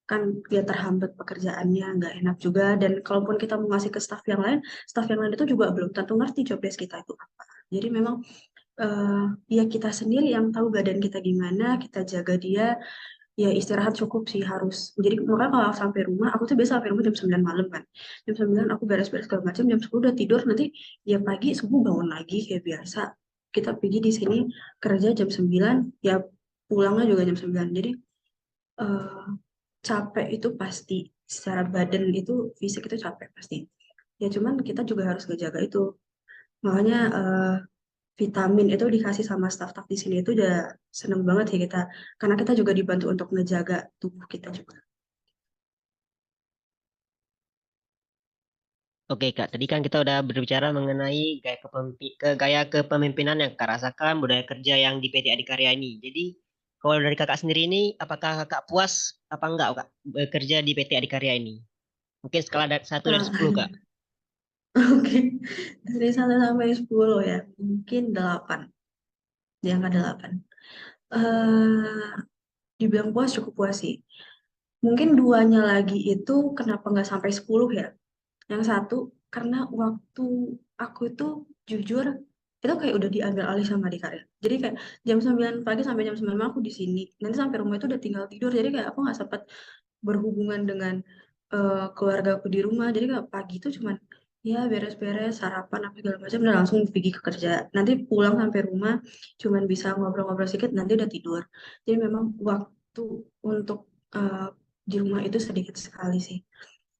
kan dia terhambat pekerjaannya, nggak enak juga. Dan kalaupun kita mau ngasih ke staff yang lain itu juga belum tentu ngerti job desk kita itu apa. Jadi memang ya kita sendiri yang tahu badan kita gimana, kita jaga dia. Ya istirahat cukup sih harus. Jadi makanya kalau sampai rumah, aku tuh biasa sampai rumah jam 9 malam kan. Jam 9 aku beres-beres segala macam, jam 10 udah tidur, nanti ya pagi subuh bangun lagi kayak biasa. Kita pergi di sini kerja jam 9, ya pulangnya juga jam 9. Jadi eh, capek itu pasti, secara badan itu, fisik itu capek pasti. Ya cuman kita juga harus ngejaga itu. Makanya vitamin itu dikasih sama staf-staf di sini itu udah seneng banget ya kita, karena kita juga dibantu untuk ngejaga tubuh kita juga. Oke Kak, tadi kan kita udah berbicara mengenai gaya kepemimpinan yang Kak rasakan, budaya kerja yang di PT Adikarya ini. Jadi kalau dari Kakak sendiri ini, apakah Kakak puas apa enggak Kak bekerja di PT Adikarya ini? Mungkin skala dari 1 dari 10 Kak. Oke, dari 1 sampai 10 ya, mungkin 8. Di angka 8. Dibilang puas, cukup puas sih. Mungkin 2-nya lagi itu kenapa nggak sampai 10 ya. Yang satu, karena waktu aku itu jujur, itu kayak udah diambil alih sama Adikarya. Jadi kayak jam 9 pagi sampai jam 9 malam aku di sini. Nanti sampai rumah itu udah tinggal tidur. Jadi kayak aku nggak sempat berhubungan dengan keluarga aku di rumah. Jadi kayak pagi itu cuman ya beres-beres, sarapan, apa segala macam, dan langsung pergi ke kerja. Nanti pulang sampai rumah cuman bisa ngobrol-ngobrol sedikit, nanti udah tidur. Jadi memang waktu untuk di rumah itu sedikit sekali sih.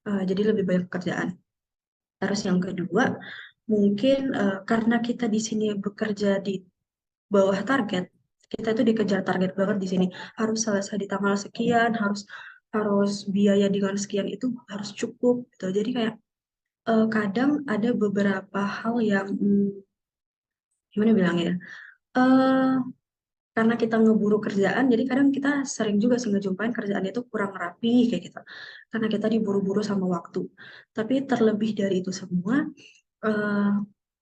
Jadi lebih banyak pekerjaan. Terus yang kedua, mungkin karena kita di sini bekerja di bawah target, kita itu dikejar target banget di sini. Harus selesai di tanggal sekian, harus biaya dengan sekian itu harus cukup gitu. Jadi kayak kadang ada beberapa hal yang gimana bilang ya? eh karena kita ngeburu kerjaan, jadi kadang kita sering juga sih ngejumpain kerjaan itu kurang rapi kayak gitu. Karena kita diburu-buru sama waktu. Tapi terlebih dari itu semua, eh,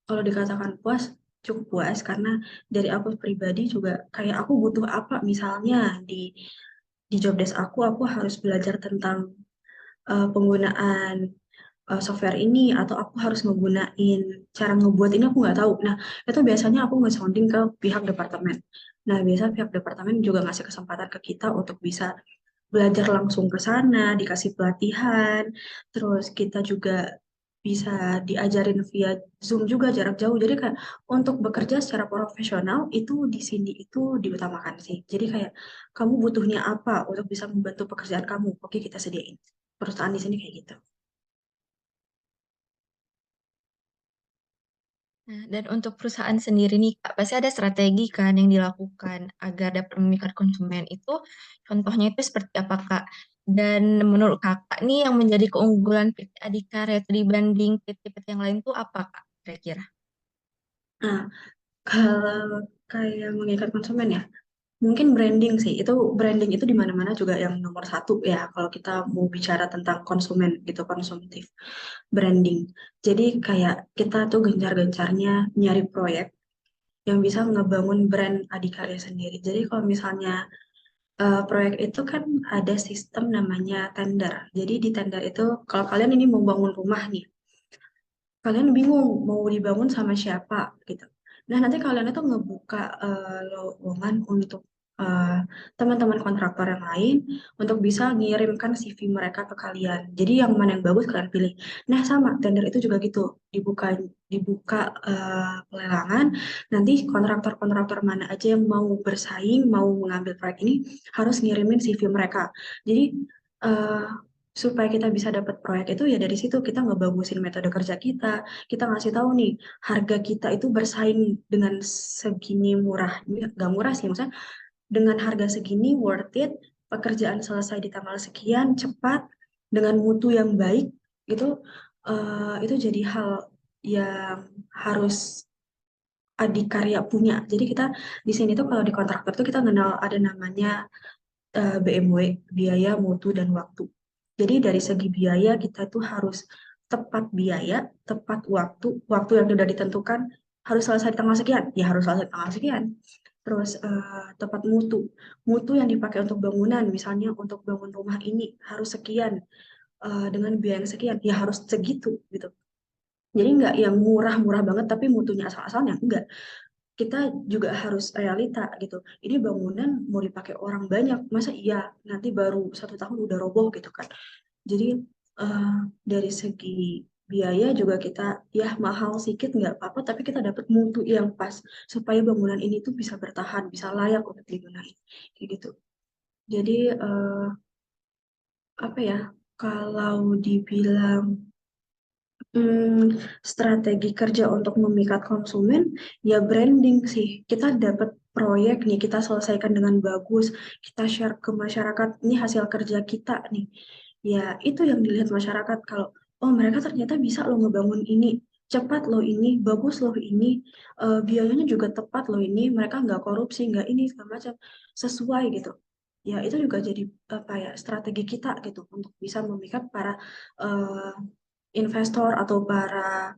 kalau dikatakan puas, cukup puas karena dari aku pribadi juga kayak aku butuh apa misalnya di job desk aku harus belajar tentang penggunaan software ini, atau aku harus ngegunain cara ngebuat ini, aku nggak tahu. Nah, itu biasanya aku nge-sounding ke pihak departemen. Nah, biasa pihak departemen juga ngasih kesempatan ke kita untuk bisa belajar langsung ke sana, dikasih pelatihan, terus kita juga bisa diajarin via Zoom juga jarak jauh. Jadi kayak untuk bekerja secara profesional itu di sini itu diutamakan sih. Jadi kayak kamu butuhnya apa untuk bisa membantu pekerjaan kamu, oke kita sediain. Perusahaan di sini kayak gitu. Nah, dan untuk perusahaan sendiri nih, Kak, pasti ada strategi kan yang dilakukan agar dapat memikat konsumen itu. Contohnya itu seperti apa, Kak? Dan menurut Kakak nih yang menjadi keunggulan PT Adikarya itu dibanding PT-PT yang lain tuh apa, Kak? Kira-kira? Nah, kalau kayak mengikat konsumen ya, mungkin branding sih. Itu branding itu di mana-mana juga yang nomor satu ya. Kalau kita mau bicara tentang konsumen gitu, konsumtif, branding. Jadi kayak kita tuh gencar-gencarnya nyari proyek yang bisa ngebangun brand Adikarya sendiri. Jadi kalau misalnya proyek itu kan ada sistem namanya tender. Jadi di tender itu kalau kalian ini mau bangun rumah nih, kalian bingung mau dibangun sama siapa gitu. Nah, nanti kalian itu ngebuka lowongan untuk eh, teman-teman kontraktor yang lain untuk bisa ngirimkan CV mereka ke kalian. Jadi yang mana yang bagus kalian pilih. Nah, sama tender itu juga gitu. Dibuka pelelangan, nanti kontraktor-kontraktor mana aja yang mau bersaing, mau mengambil proyek ini harus ngirimin CV mereka. Jadi eh, supaya kita bisa dapat proyek itu ya dari situ kita ngebagusin metode kerja kita ngasih tahu nih harga kita itu bersaing dengan segini murah, nggak murah sih maksudnya, dengan harga segini worth it, pekerjaan selesai di tanggal sekian cepat dengan mutu yang baik, itu itu jadi hal yang harus Adikarya punya. Jadi kita di sini tuh kalau di kontraktor tuh kita kenal ada namanya BMW, biaya, mutu, dan waktu. Jadi dari segi biaya kita tuh harus tepat biaya, tepat waktu yang sudah ditentukan harus selesai di tanggal sekian, ya harus selesai di tanggal sekian. Terus tepat mutu yang dipakai untuk bangunan, misalnya untuk bangun rumah ini harus sekian dengan biaya yang sekian, ya harus segitu gitu. Jadi nggak yang murah-murah banget tapi mutunya asal-asalnya, enggak. Kita juga harus realita gitu. Ini bangunan mau dipakai orang banyak, masa iya nanti baru 1 tahun udah roboh gitu kan. Jadi dari segi biaya juga kita ya mahal sedikit nggak apa-apa, tapi kita dapat mutu yang pas supaya bangunan ini tuh bisa bertahan, bisa layak untuk digunakan kayak gitu. Jadi apa ya? Kalau dibilang strategi kerja untuk memikat konsumen, ya branding sih. Kita dapat proyek nih, kita selesaikan dengan bagus, kita share ke masyarakat, ini hasil kerja kita nih. Ya, itu yang dilihat masyarakat kalau, oh mereka ternyata bisa loh ngebangun ini, cepat loh ini, bagus loh ini, biayanya juga tepat loh ini, mereka nggak korupsi, nggak ini, segala macam, sesuai gitu. Ya, itu juga jadi apa ya strategi kita gitu untuk bisa memikat para investor atau para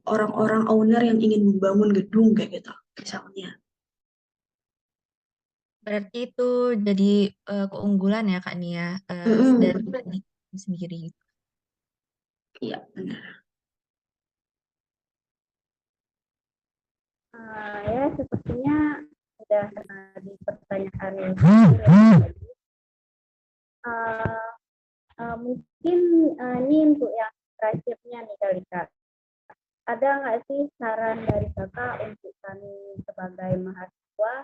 orang-orang owner yang ingin membangun gedung kayak gitu misalnya. Berarti itu jadi keunggulan ya Kak Nia dari branding sendiri. Iya, benar. Ya, sepertinya sudah di pertanyaan mungkin ini untuk yang terakhirnya nih kali Kak. Ada nggak sih saran dari Kakak untuk kami sebagai mahasiswa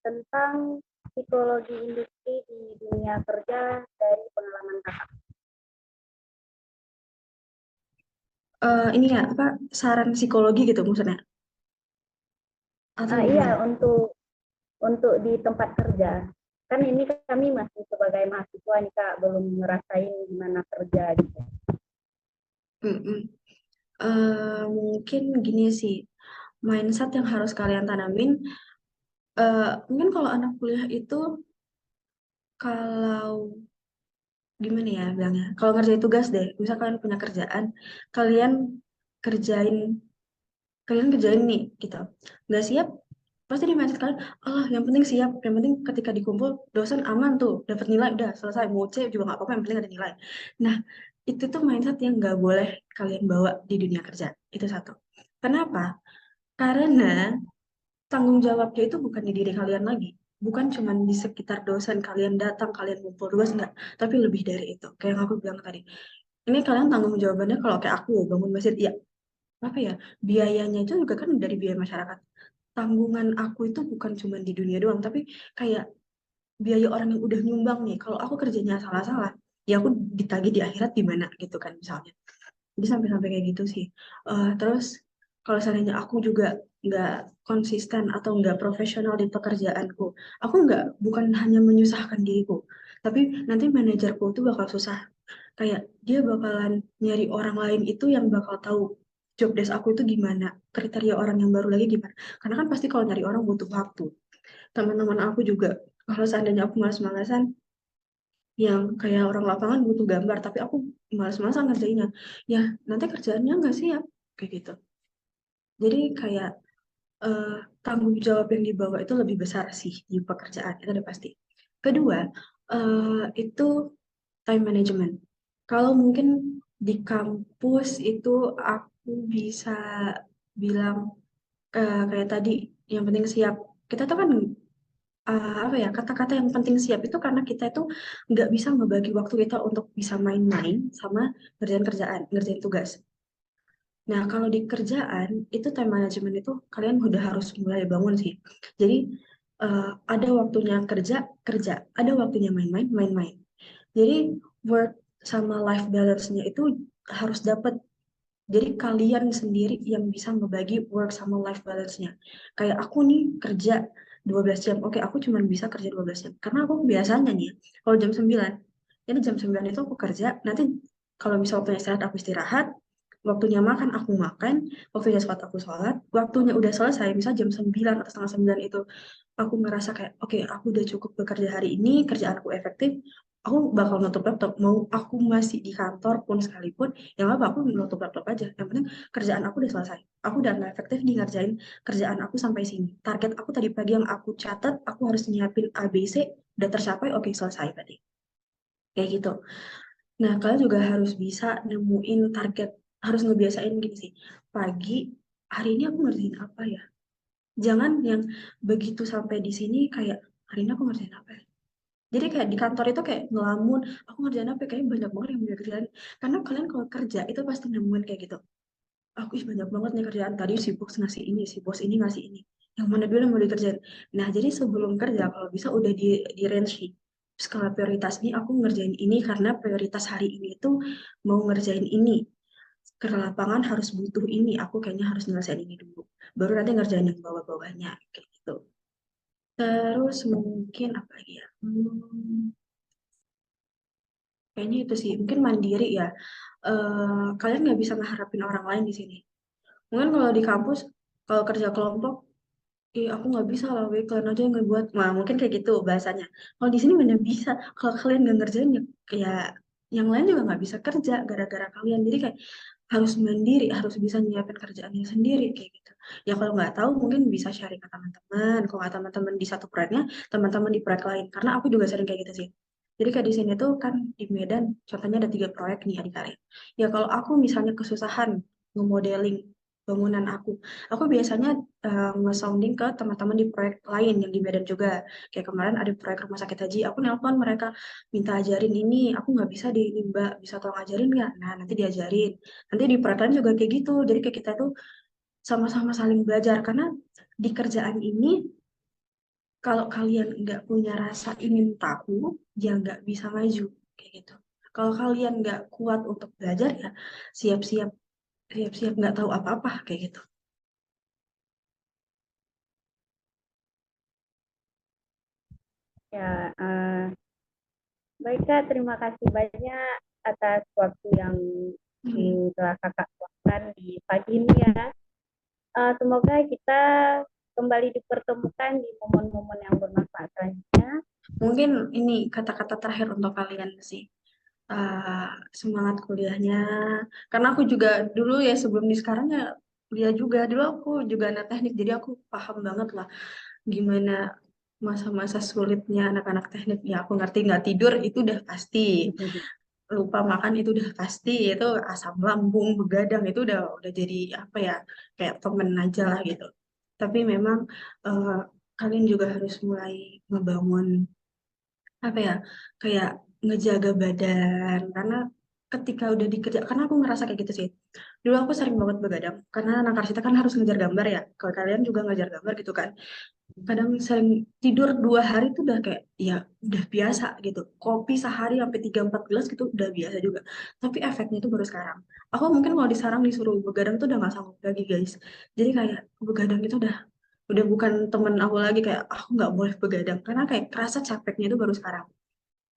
tentang psikologi industri di dunia kerja dari pengalaman Kakak? Ini ya apa saran psikologi gitu maksudnya? Atau Iya, untuk di tempat kerja. Kan ini kami masih sebagai mahasiswa nih Kak, belum ngerasain gimana kerja gitu. Mungkin gini sih, mindset yang harus kalian tanamin. Mungkin kalau anak kuliah itu kalau gimana ya bilangnya, kalau ngerjain tugas deh, misal kalian punya kerjaan, kalian kerjain nih gitu, nggak siap pasti di mindset kalian, yang penting siap, yang penting ketika dikumpul dosen aman tuh, dapat nilai udah selesai, mau C juga nggak apa-apa, yang penting ada nilai. Nah itu tuh mindset yang nggak boleh kalian bawa di dunia kerja, itu satu. Kenapa? Karena tanggung jawabnya itu bukan di diri kalian lagi, bukan cuma di sekitar dosen kalian datang, kalian ngumpul tugas, enggak, tapi lebih dari itu. Kayak yang aku bilang tadi, ini kalian tanggung jawabannya kalau kayak aku bangun masjid, ya apa ya, biayanya itu juga kan dari biaya masyarakat. Tanggungan aku itu bukan cuma di dunia doang, tapi kayak biaya orang yang udah nyumbang nih. Kalau aku kerjanya salah-salah, ya aku ditagih di akhirat gimana gitu kan misalnya. Jadi sampai-sampai kayak gitu sih. Terus kalau seandainya aku juga nggak konsisten atau nggak profesional di pekerjaanku, aku bukan hanya menyusahkan diriku, tapi nanti manajerku tuh bakal susah. Kayak dia bakalan nyari orang lain itu yang bakal tahu job desk aku itu gimana, kriteria orang yang baru lagi gimana. Karena kan pasti kalau nyari orang butuh waktu. Teman-teman aku juga, kalau seandainya aku malas-malasan, yang kayak orang lapangan butuh gambar, tapi aku malas-malasan ngerjainnya, ya nanti kerjaannya nggak siap, kayak gitu. Jadi kayak tanggung jawab yang dibawa itu lebih besar sih di pekerjaan, itu udah pasti. Kedua, itu time management. Kalau mungkin di kampus itu aku bisa bilang kayak tadi, yang penting siap. Kita tuh kan apa ya, kata-kata yang penting siap itu karena kita itu nggak bisa membagi waktu kita untuk bisa main-main sama ngerjain tugas. Nah, kalau di kerjaan, itu time management itu kalian udah harus mulai bangun sih. Jadi, ada waktunya kerja, ada waktunya main-main, main-main. Jadi, work sama life balance-nya itu harus dapat. Jadi, kalian sendiri yang bisa membagi work sama life balance-nya. Kayak aku nih kerja 12 jam. Oke, aku cuma bisa kerja 12 jam. Karena aku biasanya nih, kalau jam 9, jadi jam 9 itu aku kerja, nanti kalau misal waktunya istirahat, aku istirahat, waktunya makan, aku makan, waktunya sholat, aku sholat, waktunya udah selesai, misal jam 9 atau setengah 9 itu, aku ngerasa kayak, oke, aku udah cukup bekerja hari ini, kerjaanku efektif, aku bakal nutup laptop, mau aku masih di kantor pun sekalipun, ya nggak apa, aku nutup laptop aja. Yang penting kerjaan aku udah selesai, aku udah efektif di ngerjain kerjaan aku sampai sini. Target aku tadi pagi yang aku catat, aku harus nyiapin ABC, udah tercapai, oke selesai tadi. Kayak gitu. Nah, kalian juga harus bisa nemuin target, harus ngebiasain gini sih. Pagi, hari ini aku ngerjain apa ya? Jangan yang begitu sampai di sini kayak, hari ini aku ngerjain apa ya? Jadi kayak di kantor itu kayak ngelamun, aku ngerjain apa ya? Kayaknya banyak banget yang mau kerjaan. Karena kalian kalau kerja itu pasti nemuin kayak gitu. Aku banyak banget nih kerjaan. Tadi si bos ngasih ini, si bos ini ngasih ini. Yang mana dulu yang mau dikerjain. Nah, jadi sebelum kerja, kalau bisa udah di range nih. Skala prioritas nih, aku ngerjain ini karena prioritas hari ini itu mau ngerjain ini. Ke lapangan harus butuh ini, aku kayaknya harus nyelesain ini dulu. Baru nanti ngerjain yang bawah-bawahnya, kayak gitu. Terus mungkin apa lagi ya? Kayaknya itu sih, mungkin mandiri ya. Kalian nggak bisa mengharapin orang lain di sini. Mungkin kalau di kampus, kalau kerja kelompok, aku nggak bisa lah, weh, kalian aja yang ngebuat. Nah, mungkin kayak gitu bahasanya. Kalau di sini mana bisa, kalau kalian nggak ngerjain ya, kayak yang lain juga nggak bisa kerja gara-gara kalian. Jadi kayak harus mandiri, harus bisa nyiapin kerjaannya sendiri kayak gitu. Ya kalau nggak tahu mungkin bisa sharing ke teman-teman. Kalau nggak teman-teman di satu proyeknya, teman-teman di proyek lain. Karena aku juga sering kayak gitu sih. Jadi kayak di sini tuh kan di Medan, contohnya ada 3 proyek nih adik-adik. Ya kalau aku misalnya kesusahan ngemodeling bangunan aku biasanya nge-sounding ke teman-teman di proyek lain yang di Medan juga. Kayak kemarin ada proyek rumah sakit haji, aku nelpon mereka minta ajarin ini, aku nggak bisa di ini Mbak, bisa tolong ajarin nggak? Nah nanti diajarin. Nanti di proyek lain juga kayak gitu. Jadi kayak kita tuh sama-sama saling belajar karena di kerjaan ini kalau kalian nggak punya rasa ingin tahu, ya nggak bisa maju kayak gitu. Kalau kalian nggak kuat untuk belajar ya siap-siap siap-siap nggak tahu apa-apa kayak gitu. Ya, baik Kak, terima kasih banyak atas waktu yang telah Kakak luangkan di pagi ini ya. Semoga kita kembali dipertemukan di momen-momen yang bermanfaat selanjutnya. Mungkin ini kata-kata terakhir untuk kalian sih. Semangat kuliahnya. Karena aku juga dulu ya sebelum di sekarang ya kuliah juga. Dulu aku juga anak teknik, jadi aku paham banget lah gimana masa-masa sulitnya anak-anak teknik. Ya aku ngerti nggak tidur itu udah pasti. Lupa makan itu udah pasti. Itu asam lambung, begadang itu udah jadi apa ya, kayak temen aja lah gitu. Tapi memang eh, kalian juga harus mulai ngebangun apa ya, kayak ngejaga badan karena ketika udah dikerja, karena aku ngerasa kayak gitu sih. Dulu aku sering banget begadang karena anak arsitek kan harus ngejar gambar ya, kalau kalian juga ngejar gambar gitu kan. Kadang sering tidur 2 hari tuh udah kayak ya udah biasa gitu, kopi sehari sampai 3-4 gelas gitu udah biasa juga. Tapi efeknya itu baru sekarang. Aku mungkin kalau sekarang disuruh begadang tuh udah nggak sanggup lagi guys. Jadi kayak begadang itu udah bukan temen aku lagi, kayak aku nggak boleh begadang karena kayak kerasa capeknya itu baru sekarang.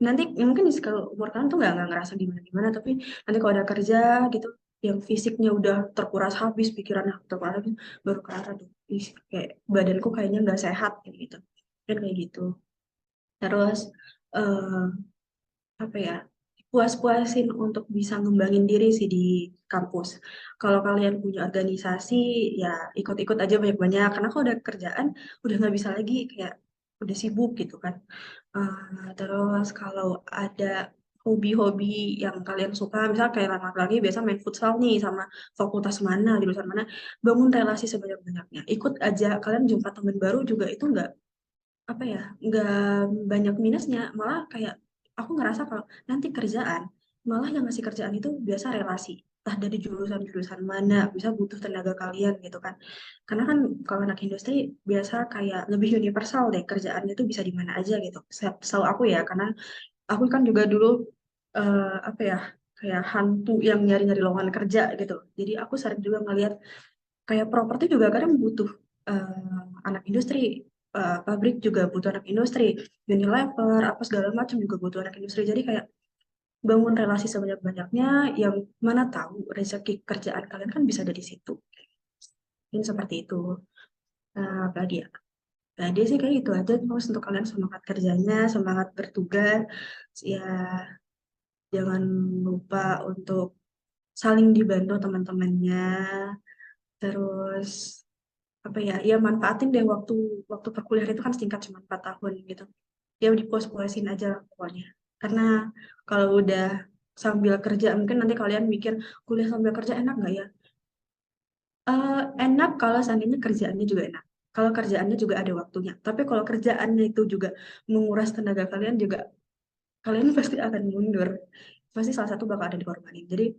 Nanti ya mungkin di kalau umur kalian tuh nggak ngerasa gimana-gimana, tapi nanti kalau ada kerja gitu yang fisiknya udah terkuras habis, pikirannya terkuras habis, baru kerasa tuh "Ih, kayak badanku kayaknya nggak sehat kayak gitu dan kayak gitu. Terus eh, apa ya, puas-puasin untuk bisa ngembangin diri sih di kampus. Kalau kalian punya organisasi ya ikut-ikut aja banyak-banyak karena kalau udah kerjaan udah nggak bisa lagi, kayak udah sibuk gitu kan. Terus kalau ada hobi-hobi yang kalian suka, misal kayak laki-laki biasa main futsal nih sama fakultas mana, jurusan mana, bangun relasi sebanyak-banyaknya. Ikut aja, kalian jumpa teman baru juga itu nggak apa ya, nggak banyak minusnya, malah kayak aku ngerasa kalau nanti kerjaan, malah yang ngasih kerjaan itu biasa relasi. Entah dari jurusan-jurusan mana, bisa butuh tenaga kalian gitu kan. Karena kan kalau anak industri biasa kayak lebih universal deh, kerjaannya tuh bisa di mana aja gitu. Setahu aku ya, karena aku kan juga dulu apa ya, kayak hantu yang nyari-nyari lowongan kerja gitu. Jadi aku sering juga ngeliat kayak properti juga kadang butuh anak industri, pabrik juga butuh anak industri, Unilever apa segala macam juga butuh anak industri. Jadi kayak bangun relasi sebanyak-banyaknya, yang mana tahu rezeki kerjaan kalian kan bisa dari situ. Ini seperti itu. Apa lagi ya? Nah, dia sih kayak gitu aja. Terus untuk kalian semangat kerjanya, semangat bertugas, ya jangan lupa untuk saling dibantu teman-temannya. Terus apa ya? Ya manfaatin deh waktu waktu perkuliahan itu kan singkat cuma 4 tahun gitu. Ya dipuas-puasin aja lah pokoknya. Karena kalau udah sambil kerja mungkin nanti kalian mikir kuliah sambil kerja enak nggak ya? Enak kalau seandainya kerjaannya juga enak. Kalau kerjaannya juga ada waktunya. Tapi kalau kerjaannya itu juga menguras tenaga kalian juga, kalian pasti akan mundur. Pasti salah satu bakal ada dikorbanin. Jadi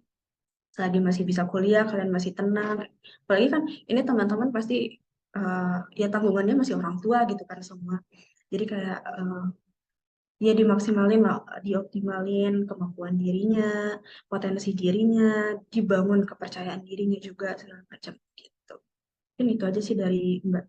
selagi masih bisa kuliah, kalian masih tenang. Apalagi kan ini teman-teman pasti ya tanggungannya masih orang tua gitu kan semua. Jadi kayak ya dimaksimalin lah, dioptimalin kemampuan dirinya, potensi dirinya, dibangun kepercayaan dirinya juga segala macam gitu. Mungkin itu aja sih dari Mbak.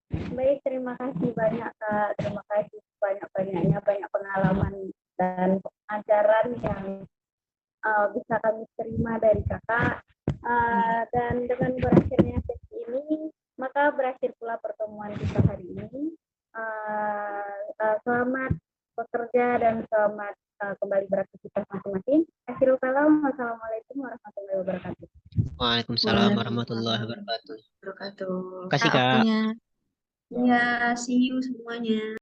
Baik, terima kasih banyak Kak. Terima kasih banyak-banyaknya, banyak pengalaman dan pengajaran yang bisa kami terima dari Kakak. Dan dengan berakhirnya sesi ini, maka berakhir pula pertemuan kita hari ini. Selamat bekerja dan selamat kembali beraktivitas masing-masing. Akhirul kalam, wassalamualaikum warahmatullahi wabarakatuh. Waalaikumsalam warahmatullahi wabarakatuh. Wabarakatuh. Kasih Kak. waktunya. Ya, see you semuanya.